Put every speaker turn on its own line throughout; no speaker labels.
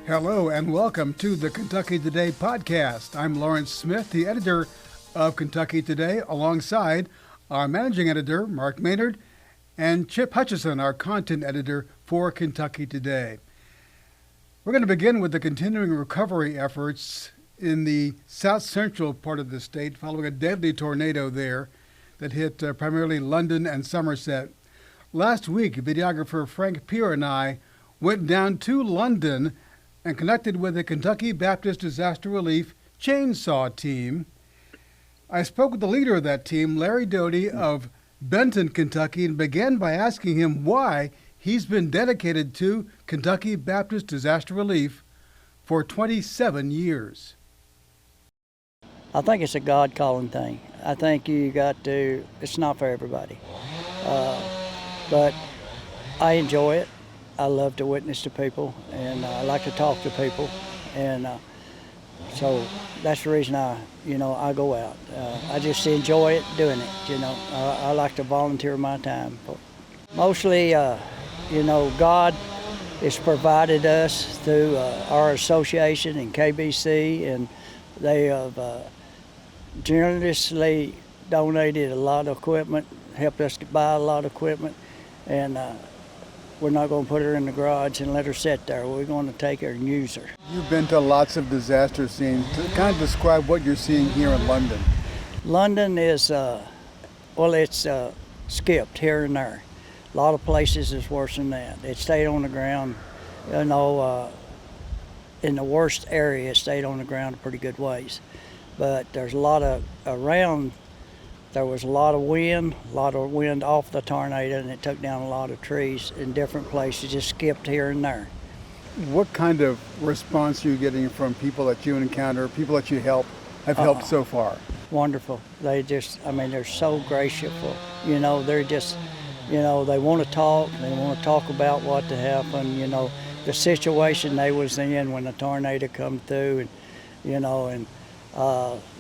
Hello and welcome to the Kentucky Today podcast. I'm Lawrence Smith, the editor of Kentucky Today, alongside our managing editor, Mark Maynard, and Chip Hutchison, our content editor for Kentucky Today. We're going to begin with the continuing recovery efforts in the south central part of the state following a deadly tornado there that hit primarily London and Somerset. Last week, videographer Frank Peer and I went down to London and connected with the Kentucky Baptist Disaster Relief Chainsaw Team. I spoke with the leader of that team, Larry Doty of Benton, Kentucky, and began by asking him why he's been dedicated to Kentucky Baptist Disaster Relief for 27 years.
I think it's a God-calling thing. I think it's not for everybody. But I enjoy it. I love to witness to people, and I like to talk to people, and so that's the reason I go out. I just enjoy it, doing it. I like to volunteer my time. Mostly, God has provided us through our association and KBC, and they have generously donated a lot of equipment, helped us to buy a lot of equipment, and we're not going to put her in the garage and let her sit there. We're going to take her and use her.
You've been to lots of disaster scenes. Kind of describe what you're seeing here in London.
London is, it's skipped here and there. A lot of places is worse than that. It stayed on the ground, in the worst area, it stayed on the ground a pretty good ways. But there's a lot of, there was a lot of wind off the tornado, and it took down a lot of trees in different places, just skipped here and there.
What kind of response are you getting from people that you encounter, people that you have helped so far?
Wonderful. They're so gracious. They're just, they want to talk. They want to talk about what happened, the situation they was in when the tornado come through, and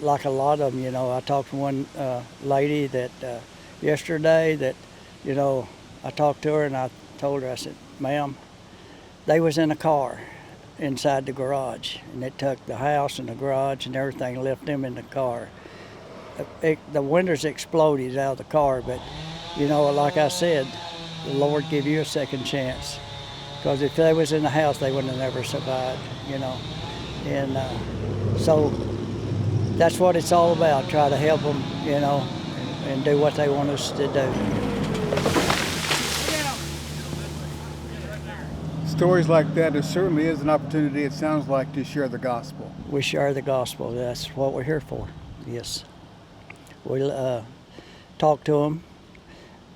like a lot of them, I talked to one lady that yesterday that, I talked to her and I told her, I said, ma'am, they was in a car inside the garage, and it took the house and the garage and everything, left them in the car. The windows exploded out of the car, but, like I said, the Lord give you a second chance. Because if they was in the house, they wouldn't have never survived, And so that's what it's all about, try to help them, and do what they want us to do.
Stories like that, there certainly is an opportunity, it sounds like, to share the gospel.
We share the gospel. That's what we're here for, yes. We talk to them.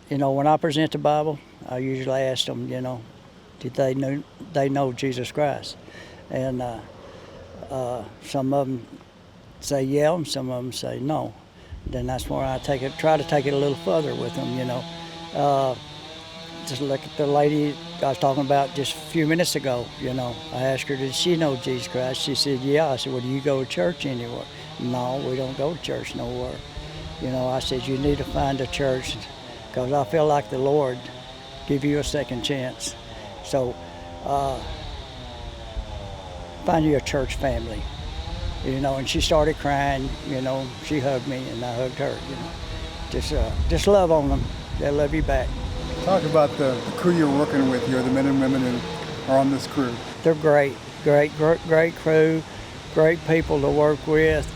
When I present the Bible, I usually ask them, did they know Jesus Christ? And some of them say yeah, and some of them say no. Then that's where I try to take it a little further with them, Just look at the lady I was talking about just a few minutes ago, I asked her, did she know Jesus Christ? She said, yeah. I said, well, do you go to church anywhere? No, we don't go to church nowhere. I said, you need to find a church, because I feel like the Lord give you a second chance. So find you a church family. And she started crying, she hugged me and I hugged her, Just love on them. They'll love you back.
Talk about the crew you're working with here, the men and women who are on this crew.
They're great crew, great people to work with.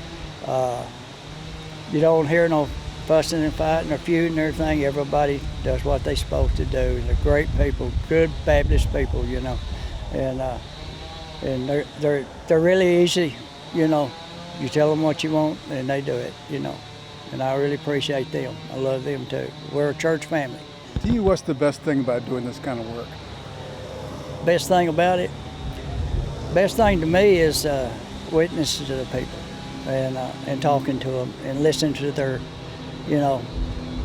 You don't hear no fussing and fighting or feuding or everything. Everybody does what they're supposed to do. They're great people, good Baptist people, and they're really easy. You tell them what you want and they do it, and I really appreciate them. I love them too. We're a church family.
To you, what's the best thing about doing this kind of work?
Best thing about it? Best thing to me is witnessing to the people and talking to them and listening to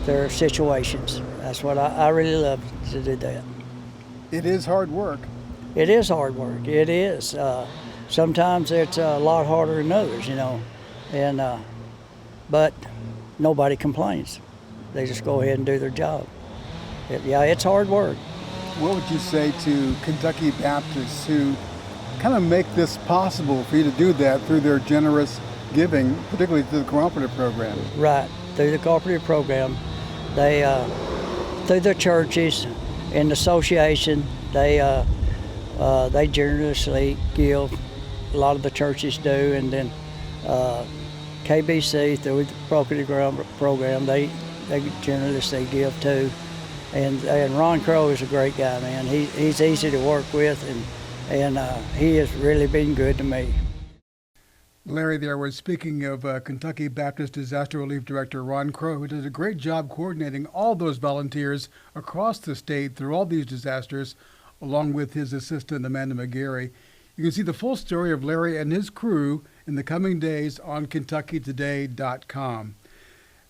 their situations. That's what I really love to do that.
It is hard work.
It is hard work. It is. Sometimes it's a lot harder than others, but nobody complains. They just go ahead and do their job. It's hard work.
What would you say to Kentucky Baptists who kind of make this possible for you to do that through their generous giving, particularly through the cooperative program.
Right, through the cooperative program. They, through the churches and the association, they generously give. A lot of the churches do, and then KBC through the cooperative program, they generously give too. And Ron Crow is a great guy, man. He's easy to work with, and he has really been good to me.
Larry, there was speaking of Kentucky Baptist Disaster Relief Director Ron Crow, who does a great job coordinating all those volunteers across the state through all these disasters, along with his assistant Amanda McGarry. You can see the full story of Larry and his crew in the coming days on KentuckyToday.com.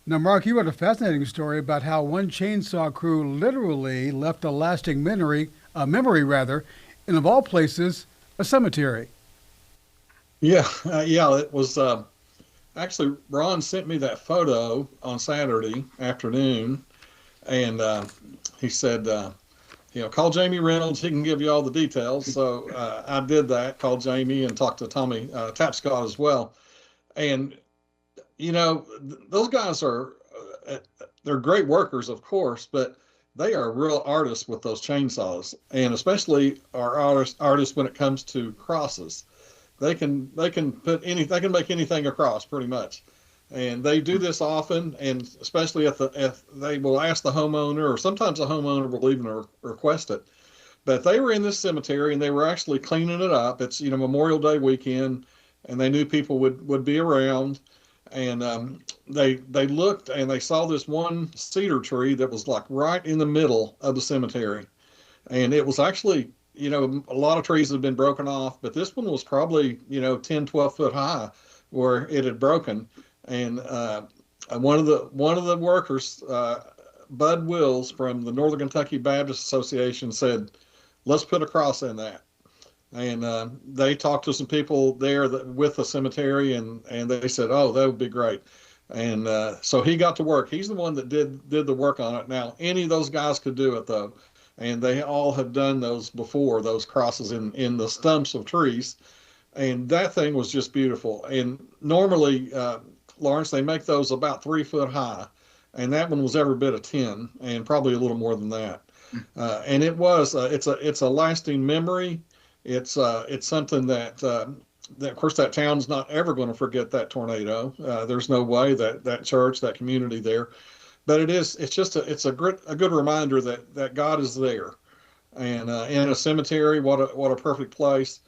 Now, Mark, you wrote a fascinating story about how one chainsaw crew literally left a lasting memory, in, of all places, a cemetery.
Yeah, it was actually Ron sent me that photo on Saturday afternoon, and he said, call Jamie Reynolds. He can give you all the details. So I did that, called Jamie and talked to Tommy Tapscott as well. And, those guys they're great workers, of course, but they are real artists with those chainsaws, and especially our artists when it comes to crosses. They can make anything across pretty much. And they do this often, and especially if they will ask the homeowner, or sometimes the homeowner will even request it. But they were in this cemetery and they were actually cleaning it up. It's Memorial Day weekend, and they knew people would be around. And they looked and they saw this one cedar tree that was like right in the middle of the cemetery, and it was actually a lot of trees had been broken off, but this one was probably 10, 12 foot high where it had broken. And one of the workers, Bud Wills from the Northern Kentucky Baptist Association, said, "Let's put a cross in that." And they talked to some people there with the cemetery, and they said, "Oh, that would be great." And so he got to work. He's the one that did the work on it. Now, any of those guys could do it though, and they all have done those before, those crosses in the stumps of trees, and that thing was just beautiful. And normally, Lawrence, they make those about 3 foot high, and that one was every bit of 10, and probably a little more than that. And it's a lasting memory. It's something that of course that town's not ever going to forget that tornado. There's no way that church, that community there, but it's a good reminder that God is there, and in a cemetery, what a perfect place.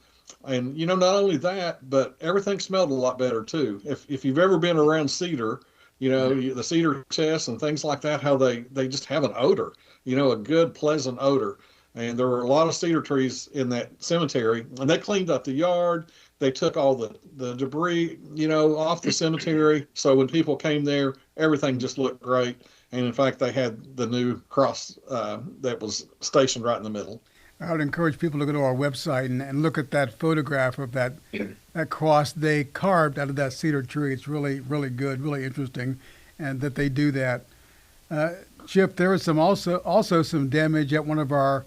And not only that, but everything smelled a lot better too. If you've ever been around cedar, the cedar chests and things like that, how they just have an odor, a good pleasant odor. And there were a lot of cedar trees in that cemetery, and they cleaned up the yard. They took all the debris, off the cemetery. So when people came there, everything just looked great. And in fact, they had the new cross that was stationed right in the middle.
I would encourage people to go to our website and look at that photograph of that cross they carved out of that cedar tree. It's really, really good, really interesting, and that they do that. Chip, there was also some damage at one of our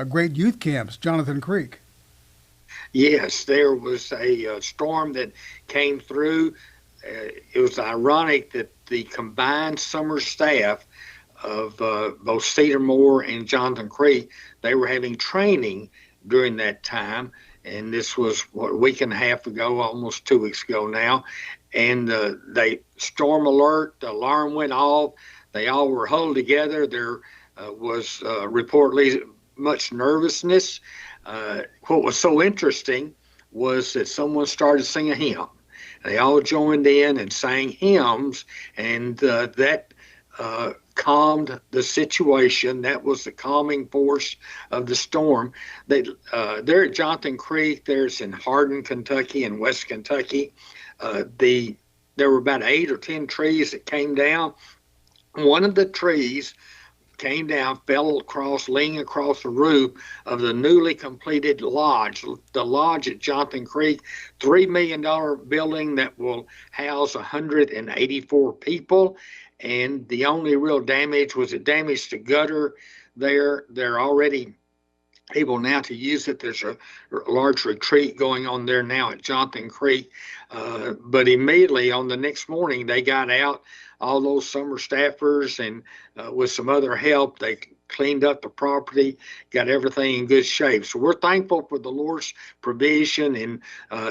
great youth camps, Jonathan Creek.
Yes, there was a storm that came through. It was ironic that the combined summer staff of both Cedarmore and Jonathan Creek, they were having training during that time. And this was a week and a half ago, almost 2 weeks ago now. And they storm alert, the alarm went off. They all were huddled together. There was reportedly much nervousness. What was so interesting was that someone started singing a hymn. They all joined in and sang hymns, and that calmed the situation. That was the calming force of the storm. There at Jonathan Creek, there's in Hardin, Kentucky, and West Kentucky. There were about 8 or 10 trees that came down. One of the trees came down, leaning across the roof of the newly completed lodge. The lodge at Jonathan Creek, $3 million building that will house 184 people. And the only real damage was the damage to gutter there. They're already able now to use it. There's a large retreat going on there now at Johnson Creek. But immediately on the next morning, they got out, all those summer staffers, and with some other help, they cleaned up the property, got everything in good shape. So we're thankful for the Lord's provision, and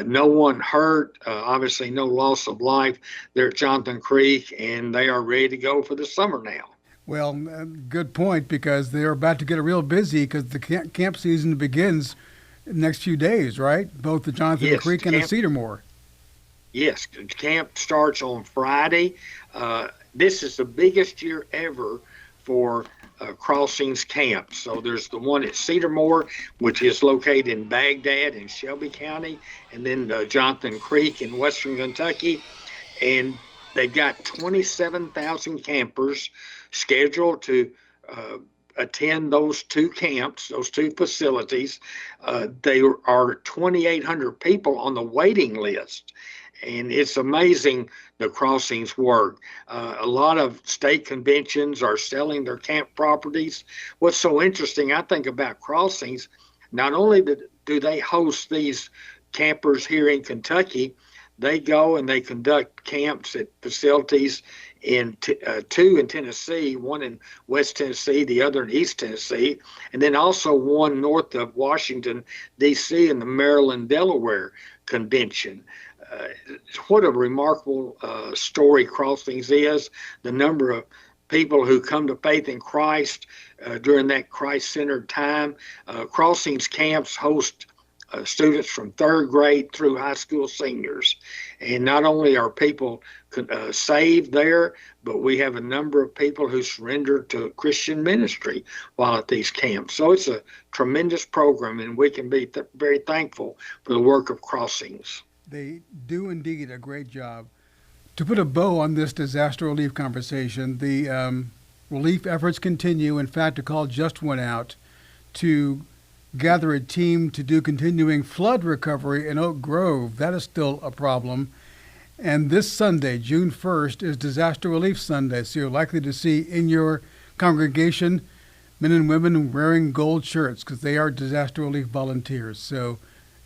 no one hurt, obviously no loss of life there at Johnson Creek, and they are ready to go for the summer now.
Well, good point, because they're about to get real busy because the camp season begins in the next few days, right? Both the Johnson Creek and the Cedarmore.
Yes, camp starts on Friday. This is the biggest year ever for Crossings Camp. So there's the one at Cedarmore, which is located in Baghdad in Shelby County, and then Johnson Creek in Western Kentucky. And they've got 27,000 campers scheduled to attend those two camps, those two facilities. There are 2,800 people on the waiting list. And it's amazing the Crossings work. A lot of state conventions are selling their camp properties. What's so interesting, I think, about Crossings, not only do they host these campers here in Kentucky, they go and they conduct camps at facilities in two in Tennessee, one in West Tennessee, the other in East Tennessee, and then also one north of Washington, D.C. in the Maryland-Delaware Convention. What a remarkable story Crossings is. The number of people who come to faith in Christ during that Christ-centered time. Crossings camps host students from third grade through high school seniors. And not only are people saved there, but we have a number of people who surrender to Christian ministry while at these camps. So it's a tremendous program, and we can be very thankful for the work of Crossings.
They do indeed a great job. To put a bow on this disaster relief conversation, the relief efforts continue. In fact, a call just went out to gather a team to do continuing flood recovery in Oak Grove. That is still a problem. And this Sunday, June 1st, is Disaster Relief Sunday, so you're likely to see in your congregation men and women wearing gold shirts because they are disaster relief volunteers. So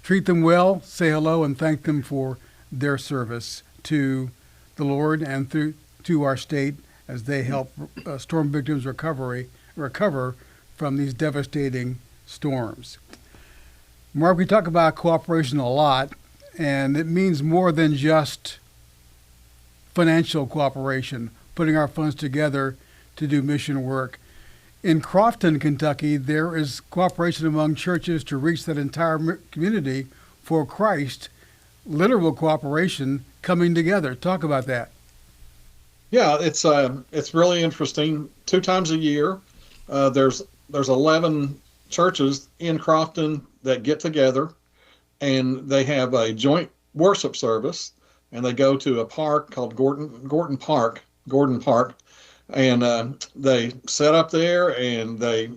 treat them well, say hello, and thank them for their service to the Lord and to our state as they help storm victims recover from these devastating storms. Mark, we talk about cooperation a lot, and it means more than just financial cooperation, putting our funds together to do mission work. In Crofton, Kentucky, there is cooperation among churches to reach that entire community for Christ, literal cooperation coming together. Talk about that.
Yeah, it's really interesting. 2 times a year, there's 11 churches in Crofton that get together, and they have a joint worship service, and they go to a park called Gordon Park, and they set up there, and they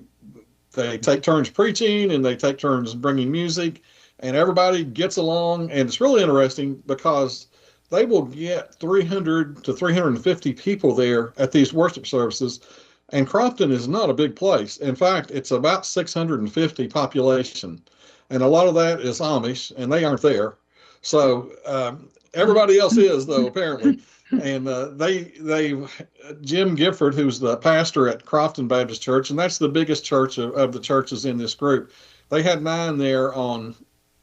take turns preaching, and they take turns bringing music, and everybody gets along. And it's really interesting because they will get 300 to 350 people there at these worship services. And Crofton is not a big place. In fact, it's about 650 population. And a lot of that is Amish, and they aren't there. So everybody else is, though, apparently. And Jim Gifford, who's the pastor at Crofton Baptist Church, and that's the biggest church of the churches in this group, they had 9 there on,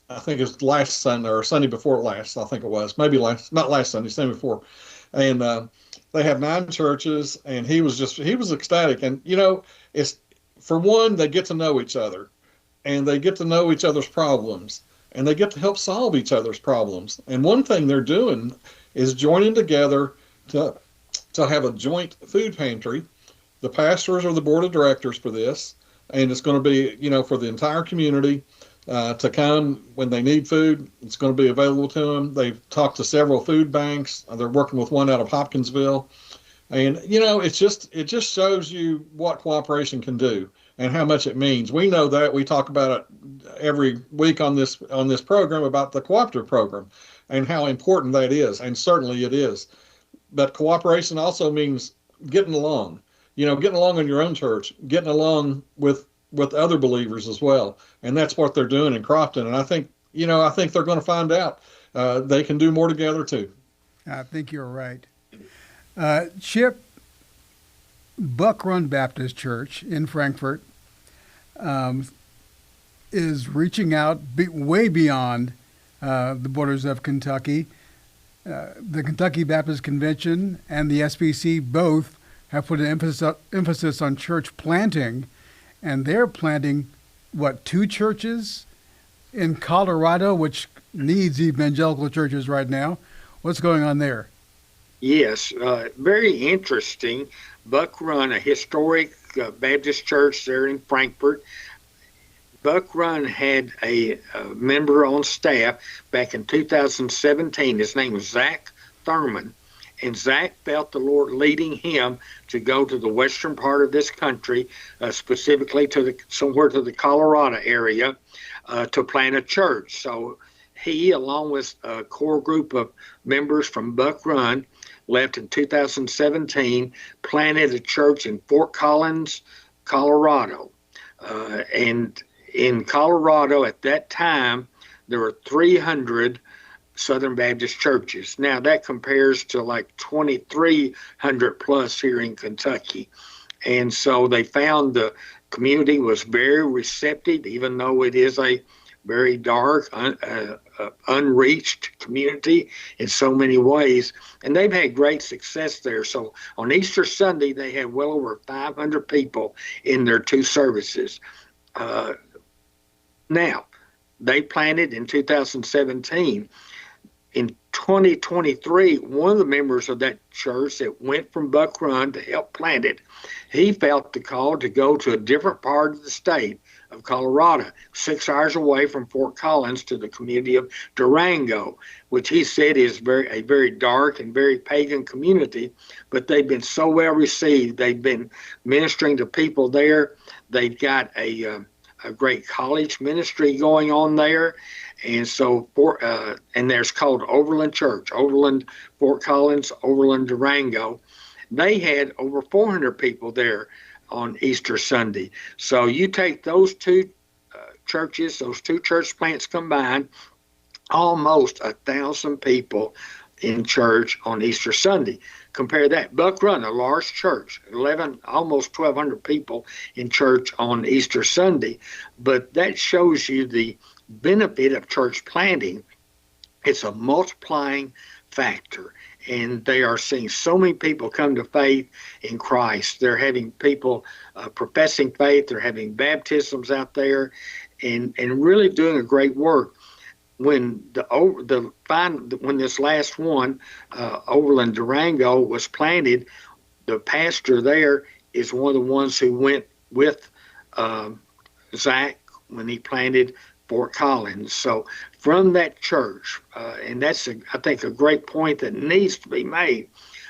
I think it was last Sunday or Sunday before last, I think it was. Maybe not last Sunday, Sunday before. And they have 9 churches, and he was ecstatic. And, it's, for one, they get to know each other, and they get to know each other's problems, and they get to help solve each other's problems. And one thing they're doing is joining together to have a joint food pantry. The pastors are the board of directors for this, and it's going to be, for the entire community to come when they need food. It's going to be available to them. They've talked to several food banks. They're working with one out of Hopkinsville. And, it just shows you what cooperation can do and how much it means. We know that. We talk about it every week on this program about the cooperative program and how important that is. And certainly it is. But cooperation also means getting along, getting along in your own church, getting along with with other believers as well. And that's what they're doing in Crofton. And I think they're going to find out they can do more together too.
I think you're right. Chip, Buck Run Baptist Church in Frankfort is reaching out way beyond the borders of Kentucky. The Kentucky Baptist Convention and the SBC both have put an emphasis on church planting, and they're planting, 2 churches in Colorado, which needs evangelical churches right now. What's going on there?
Yes, very interesting. Buck Run, a historic Baptist church there in Frankfort. Buck Run had a member on staff back in 2017. His name was Zach Thurman. And Zach felt the Lord leading him to go to the western part of this country, specifically somewhere to the Colorado area, to plant a church. So he, along with a core group of members from Buck Run, left in 2017, planted a church in Fort Collins, Colorado. And in Colorado at that time, there were 300 Southern Baptist churches. Now that compares to like 2,300 plus here in Kentucky. And so they found the community was very receptive, even though it is a very dark, unreached community in so many ways. And they've had great success there. So on Easter Sunday, they had well over 500 people in their 2 services. Now, they planted in 2017. In 2023, one of the members of that church that went from Buck Run to help plant it, he felt the call to go to a different part of the state of Colorado, 6 hours away from Fort Collins, to the community of Durango, which he said is a very dark and very pagan community, but they've been so well received. They've been ministering to people there. They've got a great college ministry going on there. And so, and there's called Overland Church, Overland, Fort Collins, Overland, Durango. They had over 400 people there on Easter Sunday. So you take those 2 churches, those 2 church plants combined, almost 1,000 people in church on Easter Sunday. Compare that, Buck Run, a large church, almost 1,200 people in church on Easter Sunday. But that shows you the benefit of church planting. It's a multiplying factor, and they are seeing so many people come to faith in Christ. They're having people professing faith. They're having baptisms out there, and really doing a great work. When when this last one, Overland Durango, was planted, the pastor there is one of the ones who went with Zach when he planted Fort Collins. So from that church, and that's, I think, a great point that needs to be made.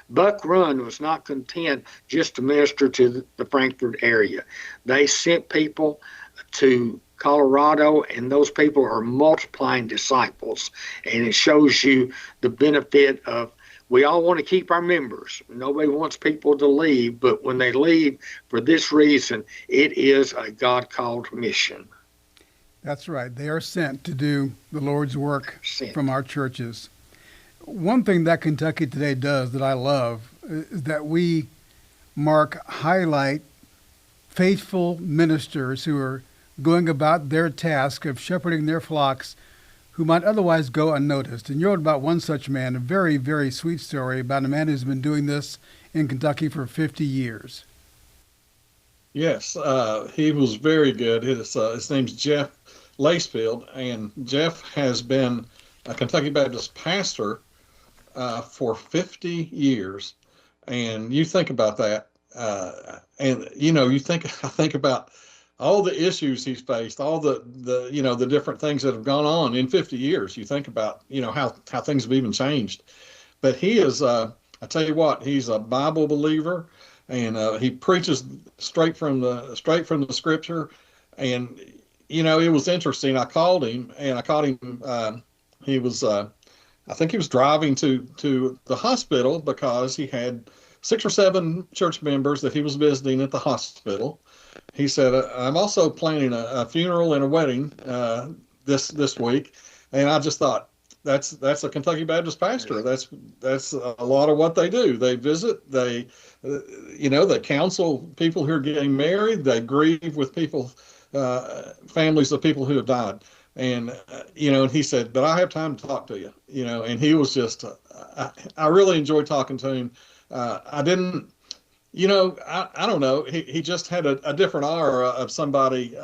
Buck Run was not content just to minister to the Frankfort area. They sent people to Colorado, and those people are multiplying disciples. And it shows you the benefit of, we all want to keep our members. Nobody wants people to leave, but when they leave for this reason, it is a God-called mission.
That's right. They are sent to do the Lord's work from our churches. One thing that Kentucky Today does that I love is that we highlight faithful ministers who are going about their task of shepherding their flocks who might otherwise go unnoticed. And you wrote about one such man, a very, very sweet story about a man who's been doing this in Kentucky for 50 years.
Yes, he was very good. His name's Jeff Lacefield, and Jeff has been a Kentucky Baptist pastor for 50 years. And you think about that, and I think about all the issues he's faced, all the different things that have gone on in 50 years. You think about how things have even changed. But he is, I tell you what, he's a Bible believer, and he preaches straight from the Scripture. And it was interesting. I called him. He was, I think he was driving to the hospital because he had 6 or 7 church members that he was visiting at the hospital. he said, I'm also planning a funeral and a wedding this week. And I just thought, that's a Kentucky Baptist pastor. That's a lot of what they do. They visit, they counsel people who are getting married, they grieve with people, families of people who have died. And, and he said, but I have time to talk to you, and he was just, I really enjoyed talking to him. I didn't, I don't know. He just had a different aura of somebody.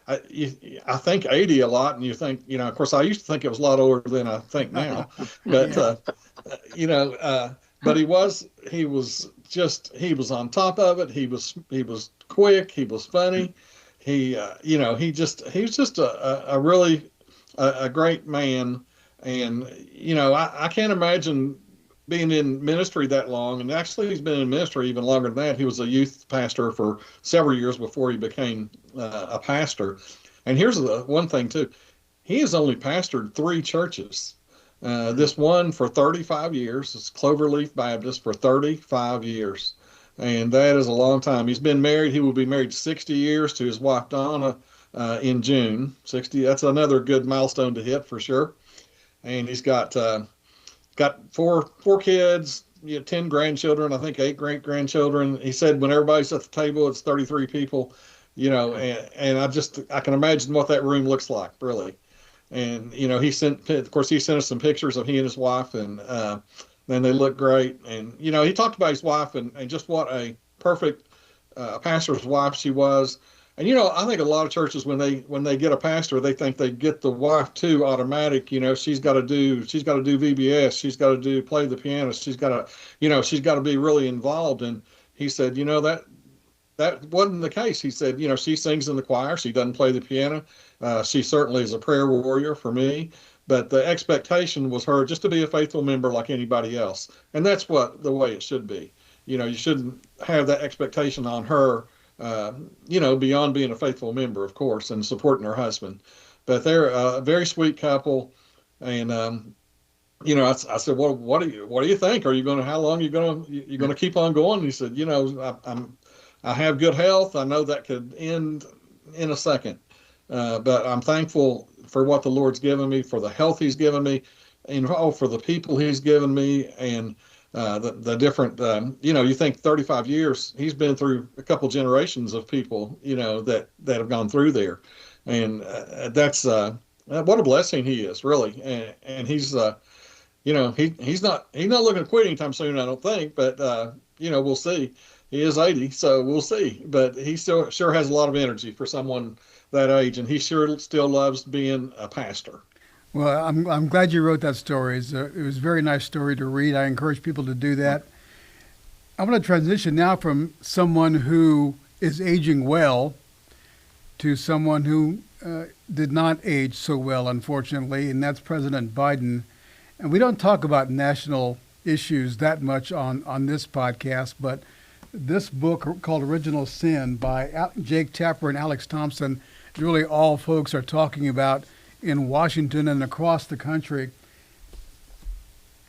I think 80 a lot, and you think, of course, I used to think it was a lot older than I think now, but but he was on top of it. He was quick. He was funny. He was just a really a great man, and I can't imagine being in ministry that long. And actually, he's been in ministry even longer than that. He was a youth pastor for several years before he became a pastor. And here's the one thing too: he has only pastored 3 churches. This one for 35 years. It's Cloverleaf Baptist for 35 years. And that is a long time. He's been married. He will be married 60 years to his wife, Donna, in June. 60. That's another good milestone to hit for sure. And he's got four kids, 10 grandchildren, I think 8 great-grandchildren. He said when everybody's at the table, it's 33 people, and I can imagine what that room looks like, really. And, he sent us some pictures of he and his wife, and then they look great. And, he talked about his wife and just what a perfect pastor's wife she was. And, I think a lot of churches, when they get a pastor, they think they get the wife too automatic. She's got to do VBS. She's got to play the piano. She's got to be really involved. And he said, that wasn't the case. He said, she sings in the choir. She doesn't play the piano. She certainly is a prayer warrior for me. But the expectation was her just to be a faithful member like anybody else. And that's the way it should be. You shouldn't have that expectation on her, beyond being a faithful member, of course, and supporting her husband. But they're a very sweet couple. And, I said, well, what do you think? How long are you going to keep on going? And he said, I have good health. I know that could end in a second. But I'm thankful for what the Lord's given me, for the health he's given me, and for the people he's given me, and the different, you think 35 years, he's been through a couple generations of people, that have gone through there. And that's what a blessing he is, really. And he's, he's not looking to quit anytime soon, I don't think, but, we'll see. He is 80, so we'll see. But he still sure has a lot of energy for someone that age, and he sure still loves being a pastor.
Well, I'm glad you wrote that story. It was a very nice story to read. I encourage people to do that. I want to transition now from someone who is aging well to someone who did not age so well, unfortunately, and that's President Biden. And we don't talk about national issues that much on this podcast, but this book called Original Sin by Jake Tapper and Alex Thompson, really all folks are talking about in Washington and across the country.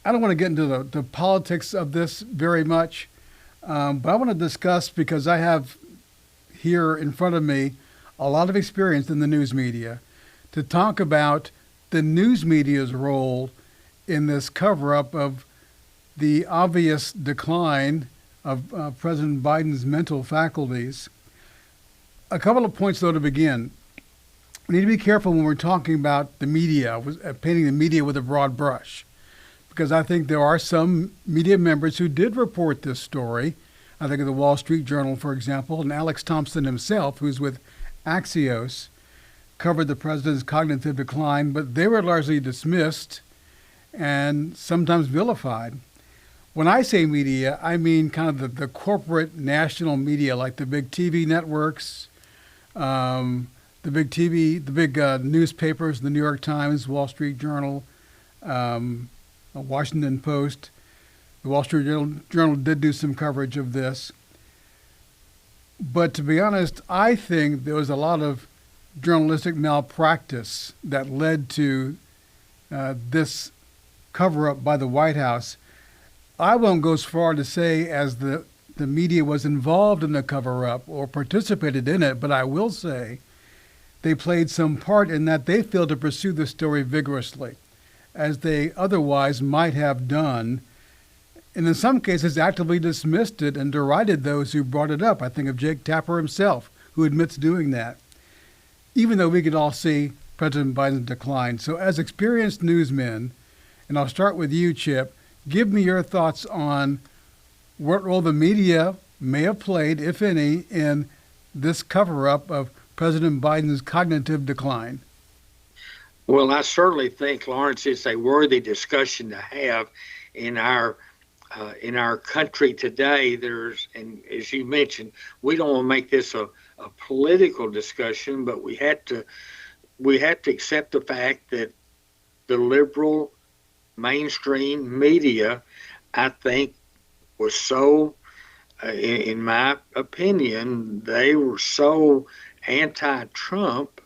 I don't want to get into the politics of this very much, but I want to discuss, because I have here in front of me a lot of experience in the news media, to talk about the news media's role in this cover-up of the obvious decline of President Biden's mental faculties. A couple of points, though, to begin. We need to be careful when we're talking about the media, painting the media with a broad brush, because I think there are some media members who did report this story. I think of the Wall Street Journal, for example, and Alex Thompson himself, who's with Axios, covered the president's cognitive decline, but they were largely dismissed and sometimes vilified. When I say media, I mean kind of the corporate national media, like the big TV networks, the big newspapers, the New York Times, Wall Street Journal, Washington Post. The Wall Street Journal did do some coverage of this. But to be honest, I think there was a lot of journalistic malpractice that led to this cover-up by the White House. I won't go as far to say as the the media was involved in the cover-up or participated in it, but I will say they played some part in that they failed to pursue the story vigorously, as they otherwise might have done, and in some cases actively dismissed it and derided those who brought it up. I think of Jake Tapper himself, who admits doing that, even though we could all see President Biden's decline. So as experienced newsmen, and I'll start with you, Chip, give me your thoughts on what role the media may have played, if any, in this cover-up of President Biden's cognitive decline.
Well, I certainly think, Lawrence, it's a worthy discussion to have in our country today. And as you mentioned, we don't want to make this a political discussion, but we have to accept the fact that the liberal mainstream media, I think, was so, in my opinion, they were so anti-Trump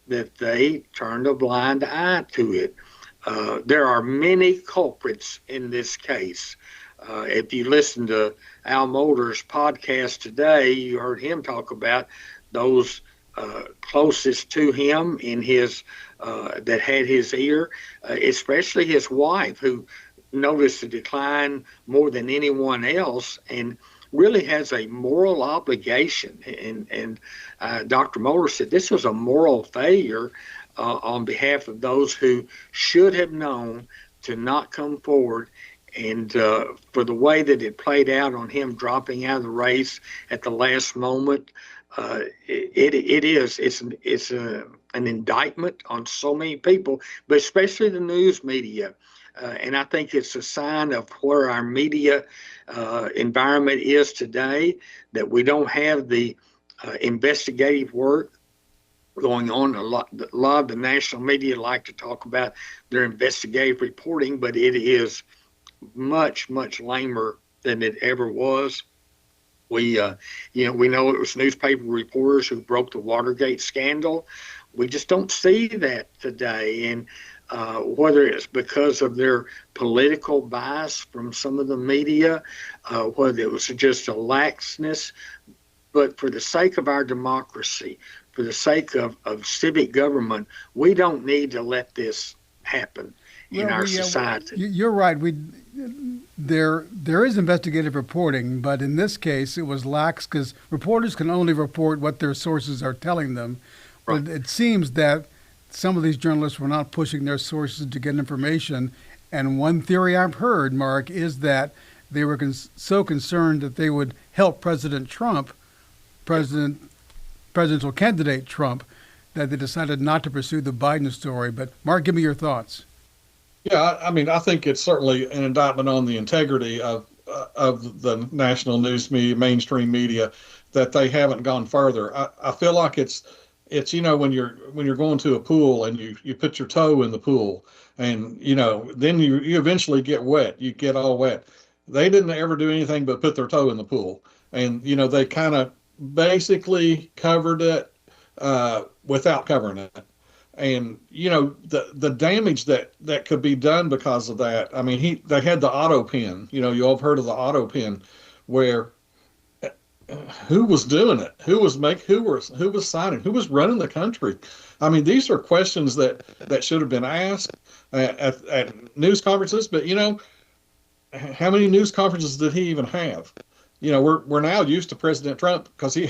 that they turned a blind eye to it. There are many culprits in this case. If you listen to Al Mohler's podcast today, you heard him talk about those closest to him in his that had his ear, especially his wife, who noticed the decline more than anyone else and really has a moral obligation. And Dr. Mohler said this was a moral failure on behalf of those who should have known to not come forward. And for the way that it played out on him dropping out of the race at the last moment, it's an indictment on so many people, but especially the news media. And I think it's a sign of where our media environment is today, that we don't have the investigative work going on. A lot of the national media like to talk about their investigative reporting, but it is much, much lamer than it ever was. We know it was newspaper reporters who broke the Watergate scandal. We just don't see that today. And whether it's because of their political bias from some of the media, whether it was just a laxness, but for the sake of our democracy, for the sake of civic government, we don't need to let this happen in our society.
You're right. There is investigative reporting, but in this case, it was lax because reporters can only report what their sources are telling them. Right. But it seems that some of these journalists were not pushing their sources to get information. And one theory I've heard, Mark, is that they were so concerned that they would help President Trump, presidential candidate Trump, that they decided not to pursue the Biden story. But Mark, give me your thoughts.
Yeah, I mean, I think it's certainly an indictment on the integrity of the national news media, mainstream media, that they haven't gone further. I feel like it's when you're going to a pool and you put your toe in the pool and then you eventually get wet. You get all wet. They didn't ever do anything but put their toe in the pool, and they kind of basically covered it without covering it. And the damage that could be done because of that. I mean, they had the auto pen. You all have heard of the auto pen, where who was doing it? Who was signing? Who was running the country? I mean, these are questions that should have been asked at news conferences. But how many news conferences did he even have? We're now used to President Trump because they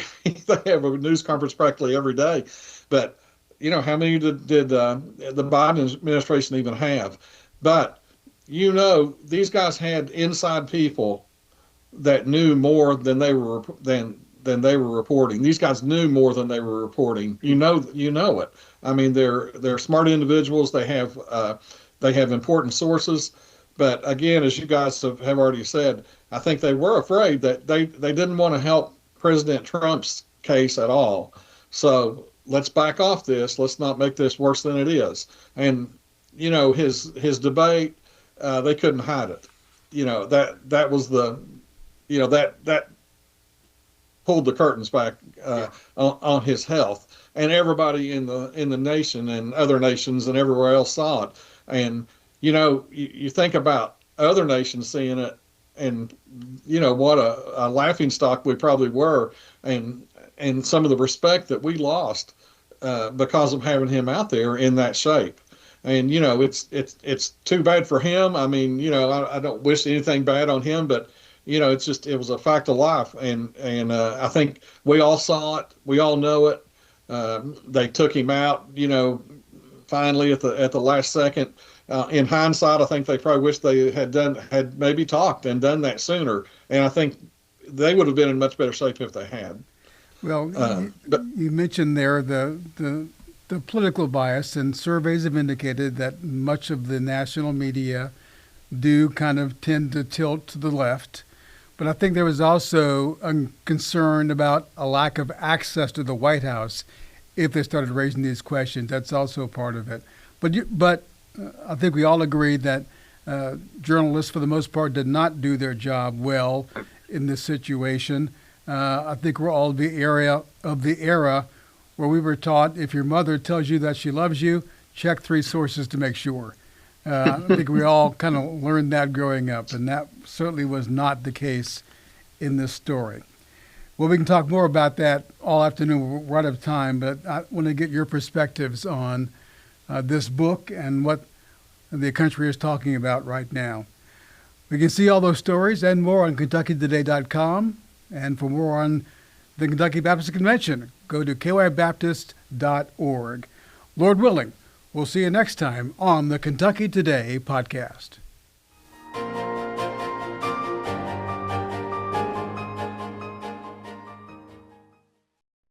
have a news conference practically every day. But how many did the Biden administration even have? But these guys had inside people that knew more than they were reporting. These guys knew more than they were reporting. You know it. I mean, they're smart individuals. They have important sources. But again, as you guys have already said, I think they were afraid that they didn't want to help President Trump's case at all. So let's back off this. Let's not make this worse than it is. And his debate, they couldn't hide it. That was the that pulled the curtains back on his health, and everybody in the nation and other nations and everywhere else saw it. And you think about other nations seeing it, what a laughing stock we probably were, and some of the respect that we lost because of having him out there in that shape. And it's too bad for him. I mean, I don't wish anything bad on him, but it was a fact of life, and I think we all saw it, we all know it. They took him out, finally at the last second. In hindsight, I think they probably wish they had maybe talked and done that sooner. And I think they would have been in much better shape if they had.
Well, you mentioned there the political bias, and surveys have indicated that much of the national media do kind of tend to tilt to the left. But I think there was also a concern about a lack of access to the White House if they started raising these questions. That's also part of it. But I think we all agree that journalists, for the most part, did not do their job well in this situation. I think we're all the era where we were taught, if your mother tells you that she loves you, check 3 sources to make sure. I think we all kind of learned that growing up, and that certainly was not the case in this story. Well, we can talk more about that all afternoon. We're out of time, but I want to get your perspectives on this book and what the country is talking about right now. We can see all those stories and more on KentuckyToday.com. And for more on the Kentucky Baptist Convention, go to kybaptist.org. Lord willing, we'll see you next time on the Kentucky Today podcast.